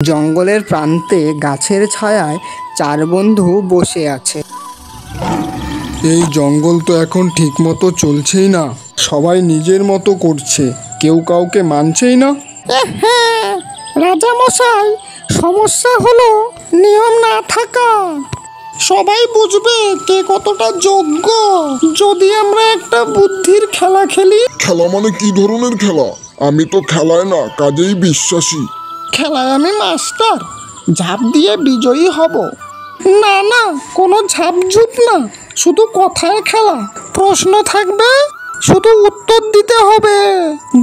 জঙ্গলের প্রান্তে গাছের ছায়ায় চার বন্ধু বসে আছে। এই জঙ্গল তো এখন ঠিকমতো চলছেই না, সবাই নিজের মতো করছে, কেউ কাউকে মানছেই না। হ্যাঁ রাজা মশাই, সমস্যা হলো নিয়ম না থাকা। সবাই বুঝবে কে কতটা যোগ্য যদি আমরা একটা বুদ্ধির খেলা খেলি। খেলা মানে কি ধরনের খেলা? আমি তো খেলায় না, কাজেই বিশ্বাসী। খেলায় আমি মাস্টার, ঝাঁপ দিয়ে বিজয়ী হব। না না, কোনো ঝাপঝুপ না, শুধু কথার খেলা। প্রশ্ন থাকবে, শুধু উত্তর দিতে হবে।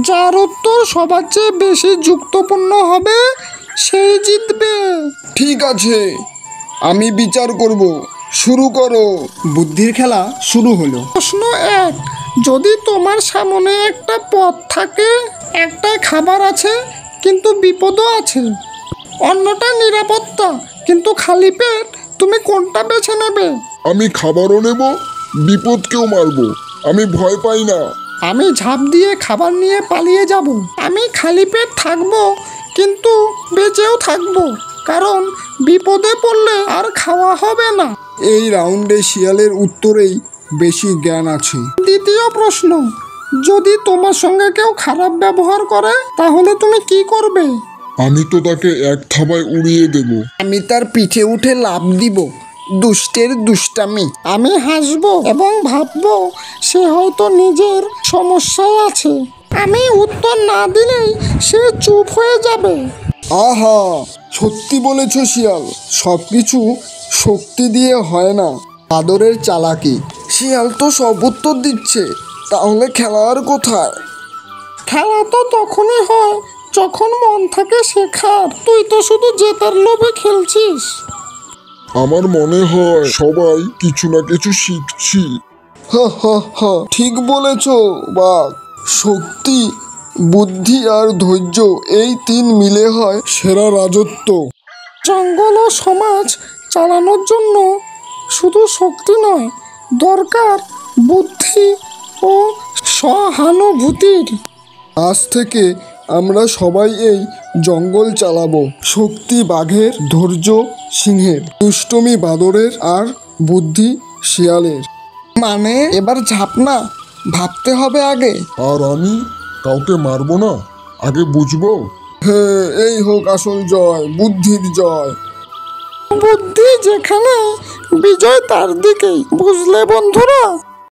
যার উত্তর সবার চেয়ে বেশি যুক্তপূর্ণ হবে সেই জিতবে। ঠিক আছে, আমি বিচার করব, শুরু করো। বুদ্ধির খেলা শুরু হলো। প্রশ্ন 1, যদি তোমার সামনে একটা পথ থাকে, একটা খাবার আছে কিন্তু বিপদও আছে, অন্যটা নিরাপত্তা কিন্তু খালি পেট, তুমি কোনটা বেছে নেবে? আমি খাবারও নেব, বিপদকেও মারবো, আমি ভয় পাই না। আমি ঝাঁপ দিয়ে খাবার নিয়ে পালিয়ে যাব। আমি খালি পেট থাকবো কিন্তু বেঁচেও থাকবো, কারণ বিপদে পড়লে আর খাওয়া হবে না। এই রাউন্ডে শিয়ালের উত্তরেই বেশি জ্ঞান আছে। দ্বিতীয় প্রশ্ন, যদি তোমার সঙ্গে কেউ খারাপ ব্যবহার করে তাহলে তুমি কি করবে? আমি তো তাকে এক থাবায় উড়িয়ে দেব। আমি তার পিঠে উঠে লাফ দিব, দুষ্টের দুষ্টামি। আমি হাসবো এবং ভাববো সে হয়তো নিজের সমস্যায় আছে। আমি উত্তর না দিলেই সে চুপ হয়ে যাবে। আহা, সত্যি বলেছ শিয়াল, সব কিছু শক্তি দিয়ে হয় না, আদরের চালাকি। শিয়াল তো সব উত্তর দিচ্ছে, তাহলে খেলার কোথায়? খেলা তো তখনই হয় যখন মন থাকে শেখার। তুই তো শুধু জেতার লোভে খেলছিস। আমার মনে হয় সবাই কিছু না কিছু শিখছি। হা হা হা, ঠিক বলেছ বাঘ। শক্তি, বুদ্ধি আর ধৈর্য, এই 3 মিলে হয় সেরা রাজত্ব। জঙ্গল ও সমাজ চালানোর জন্য শুধু শক্তি নয়, দরকার বুদ্ধি ও সহানুভূতির। আজ থেকে আমরা সবাই এই জঙ্গল চালাবো। শক্তি বাঘের, ধৈর্য সিংহের, দুষ্টমি বাদরের আর বুদ্ধি শিয়ালের। মানে এবার ঝাঁপ না, ভাবতে হবে আগে। আর আমি কাউকে মারবো না, আগে বুঝবো। হ্যাঁ, এই হোক আসল জয়, বুদ্ধির জয়। বুদ্ধি যেখানে, বিজয় তার দিকেই। বুঝলে বন্ধুরা?